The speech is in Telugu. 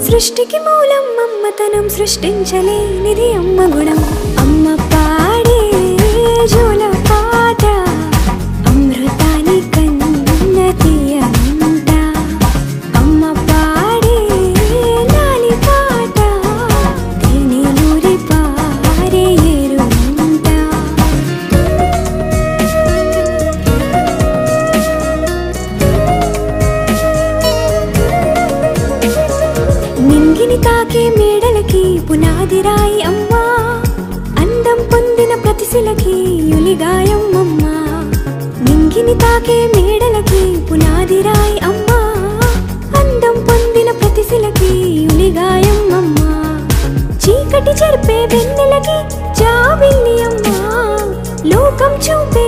సృష్టికి మూలం అమ్మతనం, సృష్టించలేనిది అమ్మ గుణం. అమ్మ పాడే జోల పాట అమృతాని కన్న తీయనంట. అమ్మ పాడే లాలి పాట తేనెలూరి పారే ఏరునంట. నింగిని తాకే మేడలకి పునాది రాయి అమ్మా, అందం పొందిన ప్రతిశిలకి యులిగాయం అమ్మా. నింగిని తాకే మేడలకి పునాది రాయి అమ్మా, అందం పొందిన ప్రతిశిలకి యులిగాయం అమ్మా. చీకటి చెరిపే వెన్నెలకి జాబిల్లి అమ్మా, లోకం చూపే